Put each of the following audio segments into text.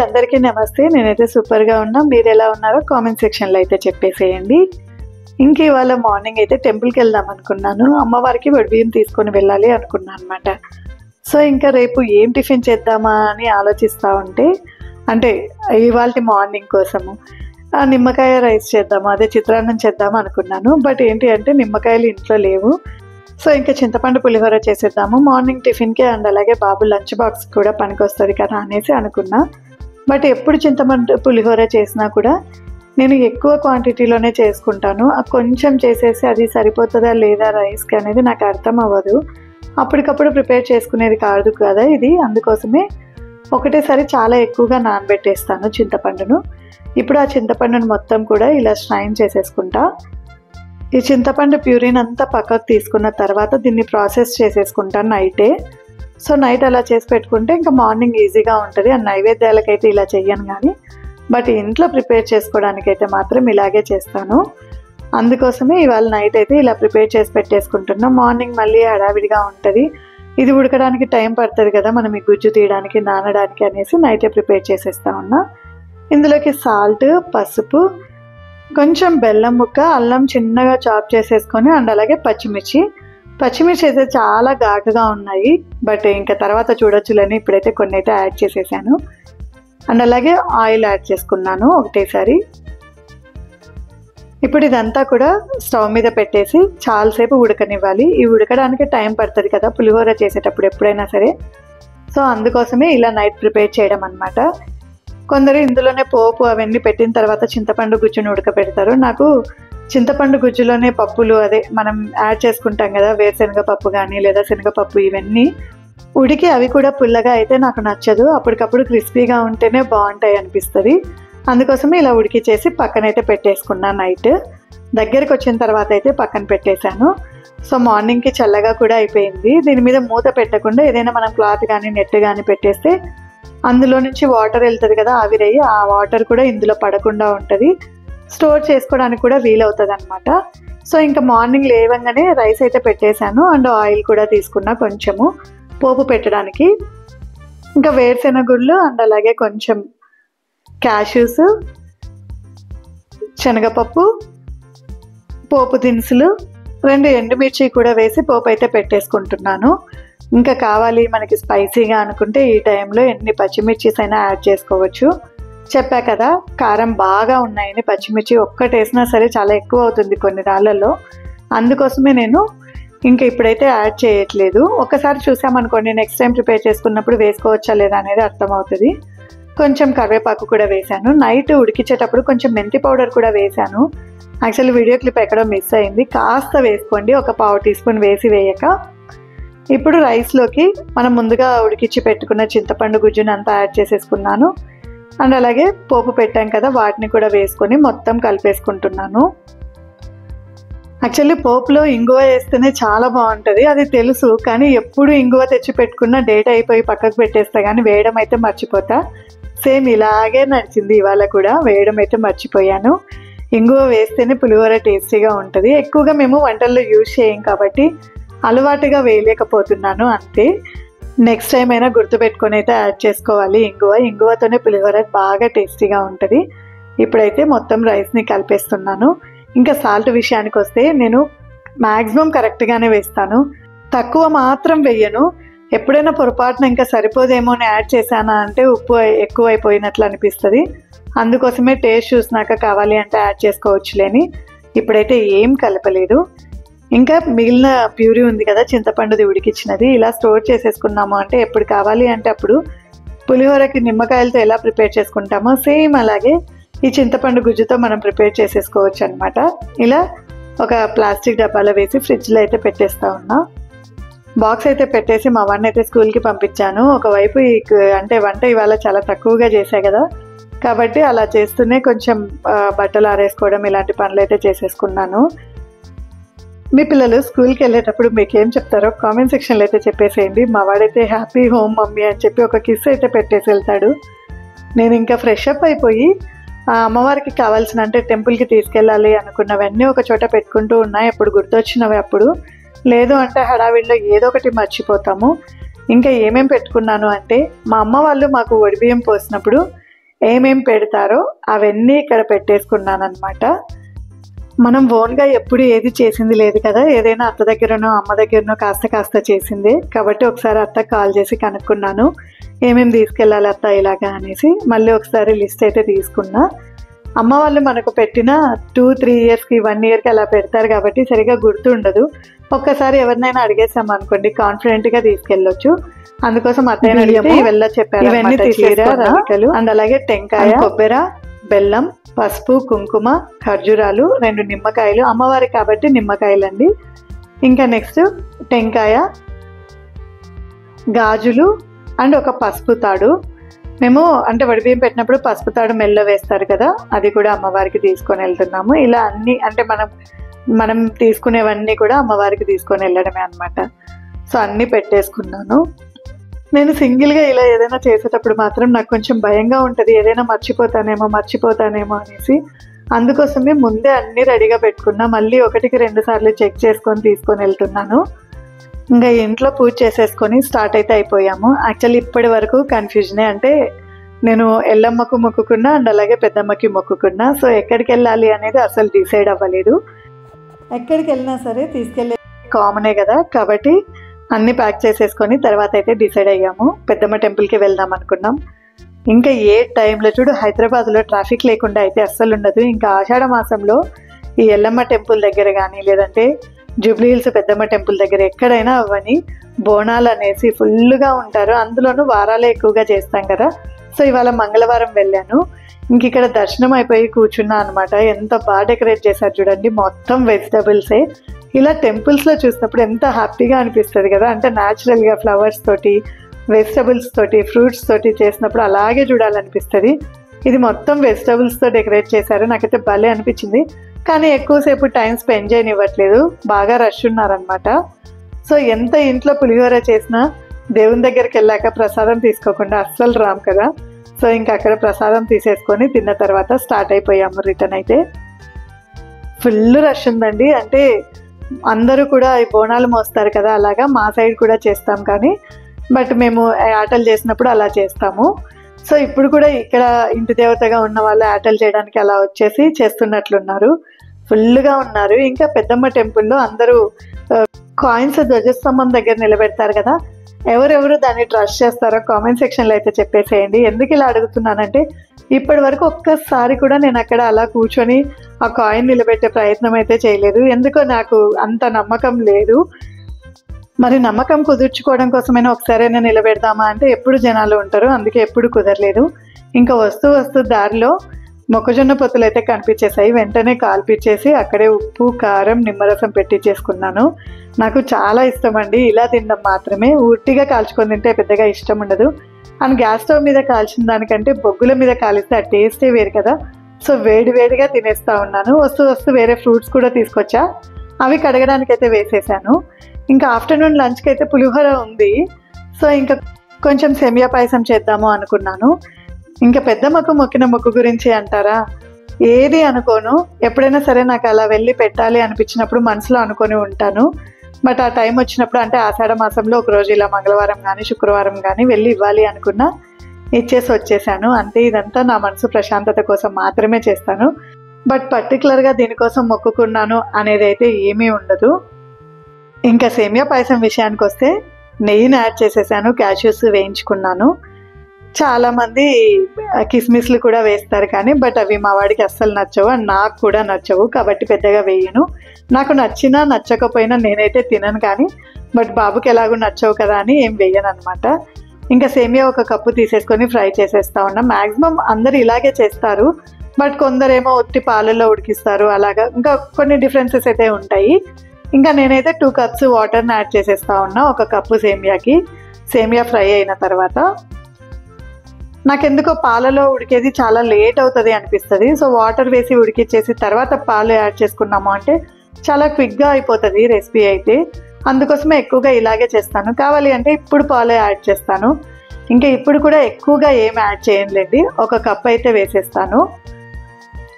అందరికీ నమస్తే. నేనైతే సూపర్గా ఉన్నా. మీరు ఎలా ఉన్నారో కామెంట్ సెక్షన్లో అయితే చెప్పేసేయండి. ఇంక ఇవాళ మార్నింగ్ అయితే టెంపుల్కి వెళ్దాం అనుకున్నాను. అమ్మవారికి వడిబియ్యం తీసుకొని వెళ్ళాలి అనుకున్నాను అనమాట. సో ఇంకా రేపు ఏం టిఫిన్ చేద్దామా అని ఆలోచిస్తూ ఉంటే, అంటే ఇవాళ మార్నింగ్ కోసము నిమ్మకాయ రైస్ చేద్దాము, అదే చిత్రాన్నం చేద్దాము అనుకున్నాను. బట్ ఏంటి అంటే నిమ్మకాయలు ఇంట్లో లేవు. సో ఇంకా చింతపండు పులిహోర చేసేద్దాము మార్నింగ్ టిఫిన్కి, అండ్ అలాగే బాబు లంచ్ బాక్స్ కూడా పనికొస్తుంది కదా అనేసి అనుకున్నా. బట్ ఎప్పుడు చింతపండు పులిహోర చేసినా కూడా నేను ఎక్కువ క్వాంటిటీలోనే చేసుకుంటాను. కొంచెం చేసేసి అది సరిపోతుందా లేదా రైస్కి అనేది నాకు అర్థం అవ్వదు. అప్పటికప్పుడు ప్రిపేర్ చేసుకునేది కాదు కదా ఇది. అందుకోసమే ఒకటేసారి చాలా ఎక్కువగా నానబెట్టేస్తాను చింతపండును. ఇప్పుడు ఆ చింతపండును మొత్తం కూడా ఇలా స్ట్రైన్ చేసేసుకుంటా. ఈ చింతపండు ప్యూరిన్ అంతా పక్కకు తీసుకున్న తర్వాత దీన్ని ప్రాసెస్ చేసేసుకుంటాను నైటే. సో నైట్ అలా చేసి పెట్టుకుంటే ఇంకా మార్నింగ్ ఈజీగా ఉంటుంది. అండ్ నైవేద్యాలకైతే ఇలా చెయ్యను కానీ, బట్ ఇంట్లో ప్రిపేర్ చేసుకోవడానికైతే మాత్రం ఇలాగే చేస్తాను. అందుకోసమే ఇవాళ నైట్ అయితే ఇలా ప్రిపేర్ చేసి పెట్టేసుకుంటున్నాం. మార్నింగ్ మళ్ళీ హడావిడిగా ఉంటుంది. ఇది ఉడకడానికి టైం పడుతుంది కదా మనం ఈ గుజ్జు తీయడానికి, నానడానికి అనేసి నైటే ప్రిపేర్ చేసేస్తా ఉన్నా. ఇందులోకి సాల్ట్, పసుపు, కొంచెం బెల్లం ముక్క, అల్లం చిన్నగా చాప్ చేసేసుకొని, అండ్ అలాగే పచ్చిమిర్చి అయితే చాలా ఘాటుగా ఉన్నాయి. బట్ ఇంకా తర్వాత చూడొచ్చులని ఇప్పుడైతే కొన్ని అయితే యాడ్ చేసేసాను. అండ్ అలాగే ఆయిల్ యాడ్ చేసుకున్నాను ఒకటేసారి. ఇప్పుడు ఇదంతా కూడా స్టవ్ మీద పెట్టేసి చాలాసేపు ఉడకనివ్వాలి. ఈ ఉడకడానికి టైం పడుతుంది కదా పులిహోర చేసేటప్పుడు ఎప్పుడైనా సరే. సో అందుకోసమే ఇలా నైట్ ప్రిపేర్ చేయడం అనమాట. కొందరు ఇందులోనే పోపు అవన్నీ పెట్టిన తర్వాత చింతపండు గుజ్జును ఉడకపెడతారు. నాకు చింతపండు గుజ్జులోనే పప్పులు, అదే మనం యాడ్ చేసుకుంటాం కదా వేరుశనగ పప్పు కానీ లేదా శనగపప్పు, ఇవన్నీ ఉడికి అవి కూడా పుల్లగా అయితే నాకు నచ్చదు. అప్పటికప్పుడు క్రిస్పీగా ఉంటేనే బాగుంటాయి అనిపిస్తుంది. అందుకోసమే ఇలా ఉడికిచ్చేసి పక్కనైతే పెట్టేసుకున్నాను. నైట్ దగ్గరికి వచ్చిన తర్వాత అయితే పక్కన పెట్టేశాను. సో మార్నింగ్కి చల్లగా కూడా అయిపోయింది. దీని మీద మూత పెట్టకుండా ఏదైనా మనం క్లాత్ కానీ నెట్ కానీ పెట్టేస్తే అందులో నుంచి వాటర్ వెళ్తుంది కదా ఆవిరయ్యి, ఆ వాటర్ కూడా ఇందులో పడకుండా ఉంటుంది. స్టోర్ చేసుకోవడానికి కూడా వీలవుతుంది అనమాట. సో ఇంకా మార్నింగ్ లేవంగానే రైస్ అయితే పెట్టేశాను. అండ్ ఆయిల్ కూడా తీసుకున్నా కొంచెము పోపు పెట్టడానికి. ఇంకా వేరుశెనగుళ్ళు అండ్ అలాగే కొంచెం క్యాష్యూస్, శనగపప్పు, పోపు దినుసులు, 2 ఎండుమిర్చి కూడా వేసి పోపు అయితే పెట్టేసుకుంటున్నాను. ఇంకా కావాలి మనకి స్పైసీగా అనుకుంటే ఈ టైంలో ఎన్ని పచ్చిమిర్చీస్ అయినా యాడ్ చేసుకోవచ్చు. చెప్పా కదా కారం బాగా ఉన్నాయని, పచ్చిమిర్చి ఒక్కటేసినా సరే చాలా ఎక్కువ అవుతుంది కొన్ని రాళ్ళల్లో. అందుకోసమే నేను ఇంకా ఇప్పుడైతే యాడ్ చేయట్లేదు. ఒకసారి చూసామనుకోండి నెక్స్ట్ టైం ప్రిపేర్ చేసుకున్నప్పుడు వేసుకోవచ్చా లేదా అనేది అర్థమవుతుంది. కొంచెం కరివేపాకు కూడా వేశాను. నైట్ ఉడికించేటప్పుడు కొంచెం మెంతి పౌడర్ కూడా వేశాను. యాక్చువల్లీ వీడియో క్లిప్ ఎక్కడో మిస్ అయింది. కాస్త వేసుకోండి, ఒక 1/2 టీ స్పూన్ వేసి వేయక. ఇప్పుడు రైస్లోకి మనం ముందుగా ఉడికించి పెట్టుకున్న చింతపండు గుజ్జును అంతా యాడ్ చేసేసుకున్నాను. అండ్ అలాగే పోపు పెట్టాం కదా వాటిని కూడా వేసుకొని మొత్తం కలిపేసుకుంటున్నాను. యాక్చువల్లీ పోపులో ఇంగువ వేస్తేనే చాలా బాగుంటుంది, అది తెలుసు. కానీ ఎప్పుడు ఇంగువ తెచ్చి పెట్టుకున్న డేట్ అయిపోయి పక్కకు పెట్టేస్తా కానీ వేయడం అయితే మర్చిపోతా. సేమ్ ఇలాగే నడిచింది ఇవాళ కూడా, వేయడం అయితే మర్చిపోయాను. ఇంగువ వేస్తేనే పులిహోర టేస్టీగా ఉంటుంది. ఎక్కువగా మేము వంటల్లో యూజ్ చేయం కాబట్టి అలవాటుగా వేయలేకపోతున్నాను అంతే. నెక్స్ట్ టైం అయినా గుర్తుపెట్టుకొని అయితే యాడ్ చేసుకోవాలి ఇంగువతోనే పులిహోర బాగా టేస్టీగా ఉంటుంది. ఇప్పుడైతే మొత్తం రైస్ని కలిపేస్తున్నాను. ఇంకా సాల్ట్ విషయానికి వస్తే నేను మ్యాక్సిమం కరెక్ట్గానే వేస్తాను, తక్కువ మాత్రం వేయను. ఎప్పుడైనా పొరపాటున ఇంకా సరిపోదేమో అని యాడ్ చేశానా అంటే ఉప్పు ఎక్కువైపోయినట్లు అనిపిస్తుంది. అందుకోసమే టేస్ట్ చూసినాక కావాలి అంటే యాడ్ చేసుకోవచ్చులేని. ఇప్పుడైతే ఏం కలపలేదు. ఇంకా మిగిలిన ప్యూరీ ఉంది కదా చింతపండుది ఉడికిచ్చినది, ఇలా స్టోర్ చేసేసుకున్నాము అంటే ఎప్పుడు కావాలి అంటే అప్పుడు పులిహోరకి నిమ్మకాయలతో ఎలా ప్రిపేర్ చేసుకుంటామో సేమ్ అలాగే ఈ చింతపండు గుజ్జుతో మనం ప్రిపేర్ చేసేసుకోవచ్చు అనమాట. ఇలా ఒక ప్లాస్టిక్ డబ్బాలో వేసి ఫ్రిడ్జ్లో అయితే పెట్టేస్తా ఉన్నా. బాక్స్ అయితే పెట్టేసి మా వాడిని అయితే స్కూల్కి పంపించాను. ఒకవైపు అంటే వంట ఇవాళ చాలా తక్కువగా చేశా కదా, కాబట్టి అలా చేస్తూనే కొంచెం బట్టలు ఆరేసుకోవడం ఇలాంటి పనులు అయితే చేసేసుకున్నాను. మీ పిల్లలు స్కూల్కి వెళ్ళేటప్పుడు మీకు ఏం చెప్తారో కామెంట్ సెక్షన్లో అయితే చెప్పేసేయండి. మా వాడైతే హ్యాపీ హోమ్ మమ్మీ అని చెప్పి ఒక కిస్ అయితే పెట్టేసి వెళ్తాడు. నేను ఇంకా ఫ్రెష్ అప్ అయిపోయి అమ్మవారికి కావాల్సిన, అంటే టెంపుల్కి తీసుకెళ్ళాలి అనుకున్నవన్నీ ఒక చోట పెట్టుకుంటూ ఉన్నాయి. ఎప్పుడు గుర్తొచ్చినవి అప్పుడు, లేదు అంటే హడావిడిలో ఏదో ఒకటి మర్చిపోతాము. ఇంకా ఏమేం పెట్టుకున్నాను అంటే, మా అమ్మ వాళ్ళు మాకు వడిబియ్యం పోసినప్పుడు ఏమేం పెడతారో అవన్నీ ఇక్కడ పెట్టేసుకున్నాను అనమాట. మనం ఓన్గా ఎప్పుడు ఏది చేసింది లేదు కదా, ఏదైనా అత్త దగ్గరనో అమ్మ దగ్గరనో కాస్త చేసింది కాబట్టి ఒకసారి అత్తకు కాల్ చేసి కనుక్కున్నాను ఏమేమి తీసుకెళ్ళాలి అత్త ఇలాగా అనేసి. మళ్ళీ ఒకసారి లిస్ట్ అయితే తీసుకున్నా. అమ్మ వాళ్ళు మనకు పెట్టిన 2-3 ఇయర్స్కి 1 ఇయర్కి అలా పెడతారు కాబట్టి సరిగా గుర్తుండదు. ఒక్కసారి ఎవరినైనా అడిగేసాం అనుకోండి కాన్ఫిడెంట్గా తీసుకెళ్ళొచ్చు. అందుకోసం అత్తయ్య వెళ్ళ చెప్పారు. ఇవన్నీ తీసేరాలు అండ్ అలాగే టెంకాయ, కొబ్బరి, బెల్లం, పసుపు, కుంకుమ, ఖర్జూరాలు, 2 నిమ్మకాయలు, అమ్మవారి కాబట్టి నిమ్మకాయలండి. ఇంకా నెక్స్ట్ టెంకాయ, గాజులు అండ్ ఒక పసుపు తాడు. మేము అంటే వడిబియ్యం పెట్టినప్పుడు పసుపు తాడు మెల్లో వేస్తారు కదా, అది కూడా అమ్మవారికి తీసుకొని వెళ్తున్నాము. ఇలా అన్ని అంటే మనం తీసుకునేవన్నీ కూడా అమ్మవారికి తీసుకొని వెళ్ళడమే అనమాట. సో అన్నీ పెట్టేసుకున్నాను. నేను సింగిల్గా ఇలా ఏదైనా చేసేటప్పుడు మాత్రం నాకు కొంచెం భయంగా ఉంటుంది, ఏదైనా మర్చిపోతానేమో అనేసి. అందుకోసమే ముందే అన్నీ రెడీగా పెట్టుకున్నా. మళ్ళీ 1-2 సార్లు చెక్ చేసుకొని తీసుకొని వెళ్తున్నాను. ఇంకా ఇంట్లో పూజ చేసేసుకొని స్టార్ట్ అయితే అయిపోయాము. యాక్చువల్లీ ఇప్పటి వరకు కన్ఫ్యూజనే, అంటే నేను ఎల్లమ్మకు మొక్కుకున్నా అండ్ అలాగే పెద్దమ్మకి మొక్కుకున్నా. సో ఎక్కడికి వెళ్ళాలి అనేది అసలు డిసైడ్ అవ్వలేదు. ఎక్కడికి వెళ్ళినా సరే తీసుకెళ్ళే కామనే కదా, కాబట్టి అన్నీ ప్యాక్ చేసేసుకొని తర్వాత అయితే డిసైడ్ అయ్యాము. పెద్దమ్మ టెంపుల్కి వెళ్దాం అనుకున్నాం. ఇంకా ఏ టైంలో చూడు హైదరాబాద్లో ట్రాఫిక్ లేకుండా అయితే అస్సలు ఉండదు. ఇంకా ఆషాఢ మాసంలో ఈ ఎల్లమ్మ టెంపుల్ దగ్గర కానీ లేదంటే జూబ్లీ హిల్స్ పెద్దమ్మ టెంపుల్ దగ్గర ఎక్కడైనా అవ్వని బోనాలు అనేసి ఫుల్గా ఉంటారు. అందులోనూ వారాలే ఎక్కువగా చేస్తాం కదా. సో ఇవాళ మంగళవారం వెళ్ళాను. ఇంక ఇక్కడ దర్శనం అయిపోయి కూర్చున్నా అనమాట. ఎంత బాగా డెకరేట్ చేశారు చూడండి, మొత్తం వెజిటబుల్సే. ఇలా టెంపుల్స్లో చూసినప్పుడు ఎంత హ్యాపీగా అనిపిస్తుంది కదా, అంటే న్యాచురల్గా ఫ్లవర్స్ తోటి, వెజిటబుల్స్ తోటి, ఫ్రూట్స్ తోటి చేసినప్పుడు అలాగే చూడాలనిపిస్తుంది. ఇది మొత్తం వెజిటబుల్స్తో డెకరేట్ చేశారు. నాకైతే భలే అనిపించింది. కానీ ఎక్కువసేపు టైం స్పెండ్ చేయనివ్వట్లేదు, బాగా రష్ ఉన్నారనమాట. సో ఎంత ఇంట్లో పులిహోర చేసినా దేవుని దగ్గరికి వెళ్ళాక ప్రసాదం తీసుకోకుండా అస్సలు రాము కదా. సో ఇంకా అక్కడ ప్రసాదం తీసేసుకొని తిన్న తర్వాత స్టార్ట్ అయిపోయాము రిటర్న్ అయితే. ఫుల్ రష్ ఉందండి. అంటే అందరూ కూడా ఈ బోనాలు మోస్తారు కదా, అలాగా మా సైడ్ కూడా చేస్తాం కానీ బట్ మేము ఆటలు చేసినప్పుడు అలా చేస్తాము. సో ఇప్పుడు కూడా ఇక్కడ ఇంటి దేవతగా ఉన్న వాళ్ళు ఆటలు చేయడానికి అలా వచ్చేసి చేస్తున్నట్లున్నారు. ఫుల్గా ఉన్నారు. ఇంకా పెద్దమ్మ టెంపుల్లో అందరూ కాయిన్స్ ధ్వజస్తంభం దగ్గర నిలబెడతారు కదా, ఎవరెవరు దాన్ని ట్రస్ట్ చేస్తారో కామెంట్ సెక్షన్లో అయితే చెప్పేసేయండి. ఎందుకు ఇలా అడుగుతున్నానంటే ఇప్పటి వరకు ఒక్కసారి కూడా నేను అక్కడ అలా కూర్చొని ఆ కాయిన్ నిలబెట్టే ప్రయత్నం అయితే చేయలేదు. ఎందుకో నాకు అంత నమ్మకం లేదు. మరి నమ్మకం కుదుర్చుకోవడం కోసమైనా ఒకసారైనా నిలబెడదామా అంటే ఎప్పుడు జనాలు ఉంటారు, అందుకే ఎప్పుడు కుదరలేదు. ఇంకా వస్తూ దారిలో మొక్కజొన్న పొత్తులు అయితే కనిపించేసాయి. వెంటనే కాల్పిచ్చేసి అక్కడే ఉప్పు, కారం, నిమ్మరసం పెట్టించేసుకున్నాను. నాకు చాలా ఇష్టం అండి ఇలా తినడం మాత్రమే. ఉట్టిగా కాల్చుకొని తింటే పెద్దగా ఇష్టం ఉండదు. అండ్ గ్యాస్ స్టవ్ మీద కాల్చిన దానికంటే బొగ్గుల మీద కాలిస్తే ఆ టేస్టే వేరు కదా. సో వేడిగా తినేస్తూ ఉన్నాను. వస్తూ వేరే ఫ్రూట్స్ కూడా తీసుకొచ్చా, అవి కడగడానికైతే వేసేసాను. ఇంకా ఆఫ్టర్నూన్ లంచ్కి అయితే పులిహోర ఉంది. సో ఇంకా కొంచెం సేమియా పాయసం చేద్దాము అనుకున్నాను. ఇంకా పెద్దమ్మకు మొక్కిన మొక్కు గురించి అంటారా, ఏది అనుకోను. ఎప్పుడైనా సరే నాకు అలా వెళ్ళి పెట్టాలి అనిపించినప్పుడు మనసులో అనుకొని ఉంటాను. బట్ ఆ టైం వచ్చినప్పుడు అంటే ఆషాఢ మాసంలో ఒకరోజు ఇలా మంగళవారం కానీ శుక్రవారం కానీ వెళ్ళి ఇవ్వాలి అనుకున్నా, ఇచ్చేసి వచ్చేసాను. అంతే. ఇదంతా నా మనసు ప్రశాంతత కోసం మాత్రమే చేస్తాను. బట్ పర్టికులర్గా దీనికోసం మొక్కుకున్నాను అనేది అయితే ఏమీ ఉండదు. ఇంకా సేమియా పాయసం విషయానికి వస్తే నెయ్యిని యాడ్ చేసేసాను, క్యాష్యూస్ వేయించుకున్నాను. చాలామంది కిస్మిస్లు కూడా వేస్తారు కానీ బట్ అవి మా వాడికి అస్సలు నచ్చవు అండ్ నాకు కూడా నచ్చవు, కాబట్టి పెద్దగా వేయను. నాకు నచ్చినా నచ్చకపోయినా నేనైతే తినను, కానీ బట్ బాబుకి ఎలాగో నచ్చవు కదా అని ఏం వేయను అనమాట. ఇంకా సేమియా 1 కప్పు తీసేసుకొని ఫ్రై చేసేస్తా ఉన్నా. మ్యాక్సిమం అందరు ఇలాగే చేస్తారు, బట్ కొందరేమో ఒత్తి పాలల్లో ఉడికిస్తారు, అలాగా ఇంకా కొన్ని డిఫరెన్సెస్ అయితే ఉంటాయి. ఇంకా నేనైతే 2 కప్స్ వాటర్ని యాడ్ చేసేస్తా ఉన్నా 1 కప్పు సేమియాకి. సేమియా ఫ్రై అయిన తర్వాత నాకెందుకో పాలలో ఉడికేది చాలా లేట్ అవుతుంది అనిపిస్తుంది. సో వాటర్ వేసి ఉడికిచ్చేసి తర్వాత పాలు యాడ్ చేసుకున్నాము అంటే చాలా క్విక్గా అయిపోతుంది రెసిపీ అయితే. అందుకోసమే ఎక్కువగా ఇలాగే చేస్తాను. కావాలి అంటే ఇప్పుడు పాలు యాడ్ చేస్తాను. ఇంకా ఇప్పుడు కూడా ఎక్కువగా ఏం యాడ్ చేయనులేండి, 1 కప్ అయితే వేసేస్తాను.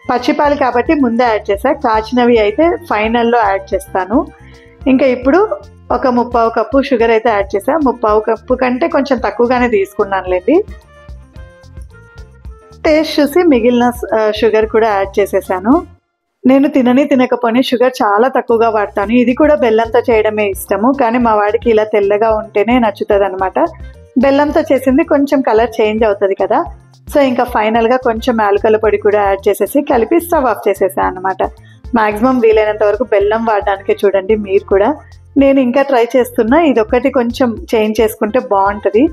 పచ్చిపాలు కాబట్టి ముందే యాడ్ చేసా, కాచినవి అయితే ఫైనల్లో యాడ్ చేస్తాను. ఇంకా ఇప్పుడు 1/3 కప్పు షుగర్ అయితే యాడ్ చేసా. 3/4 కప్పు కంటే కొంచెం తక్కువగానే తీసుకున్నానులేండి. టేస్ట్ చూసి మిగిలిన షుగర్ కూడా యాడ్ చేసేసాను. నేను తినకపోని షుగర్ చాలా తక్కువగా వాడతాను. ఇది కూడా బెల్లంతో చేయడమే ఇష్టము, కానీ మా వాడికి ఇలా తెల్లగా ఉంటేనే నచ్చుతుంది అనమాట. బెల్లంతో చేసింది కొంచెం కలర్ చేంజ్ అవుతుంది కదా. సో ఇంకా ఫైనల్గా కొంచెం యాలకుల పొడి కూడా యాడ్ చేసేసి కలిపి స్టవ్ ఆఫ్ చేసేసాను అనమాట. మ్యాక్సిమం వీలైనంత వరకు బెల్లం వాడడానికే చూడండి మీరు కూడా. నేను ఇంకా ట్రై చేస్తున్నా, ఇదొక్కటి కొంచెం చేంజ్ చేసుకుంటే బాగుంటుంది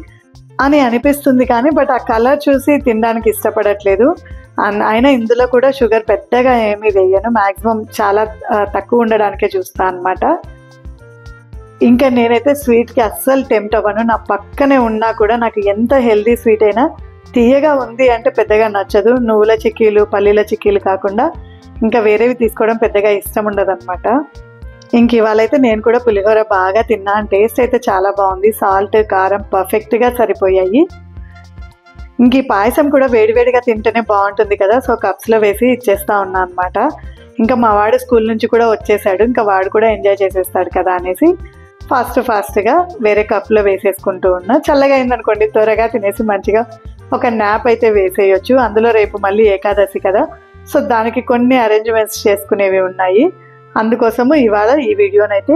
అని అనిపిస్తుంది, కానీ బట్ ఆ కలర్ చూసి తినడానికి ఇష్టపడట్లేదు. అయినా ఇందులో కూడా షుగర్ పెద్దగా ఏమీ వేయను, మ్యాక్సిమం చాలా తక్కువ ఉండడానికే చూస్తాను అనమాట. ఇంకా నేనైతే స్వీట్కి అస్సలు టెంప్ట్ అవ్వను. నా పక్కనే ఉన్నా కూడా నాకు ఎంత హెల్దీ స్వీట్ అయినా తీయగా ఉంది అంటే పెద్దగా నచ్చదు. నువ్వుల చిక్కీలు, పల్లీల చిక్కీలు కాకుండా ఇంకా వేరేవి తీసుకోవడం పెద్దగా ఇష్టం ఉండదు అనమాట. ఇంక ఇవాళ అయితే నేను కూడా పులిహోర బాగా తిన్నాను. టేస్ట్ అయితే చాలా బాగుంది, సాల్ట్ కారం పర్ఫెక్ట్గా సరిపోయాయి. ఇంక ఈ పాయసం కూడా వేడివేడిగా తింటేనే బాగుంటుంది కదా. సో కప్స్లో వేసి ఇచ్చేస్తా ఉన్నా అనమాట. ఇంకా మా వాడు స్కూల్ నుంచి కూడా వచ్చేసాడు, ఇంకా వాడు కూడా ఎంజాయ్ చేసేస్తాడు కదా అనేసి ఫాస్ట్గా వేరే కప్లో వేసేసుకుంటూ ఉన్నా. చల్లగా అయిందనుకోండి త్వరగా తినేసి మంచిగా ఒక న్యాప్ అయితే వేసేయచ్చు. అందులో రేపు మళ్ళీ ఏకాదశి కదా, సో దానికి కొన్ని అరేంజ్మెంట్స్ చేసుకునేవి ఉన్నాయి. అందుకోసము ఇవాళ ఈ వీడియోనైతే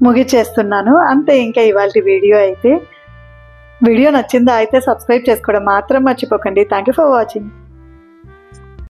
ముగిచేస్తున్నాను. అంతే, ఇంకా ఇవాళ వీడియో నచ్చిందా అయితే సబ్స్క్రైబ్ చేసుకోవడం మాత్రం మర్చిపోకండి. Thank you for watching.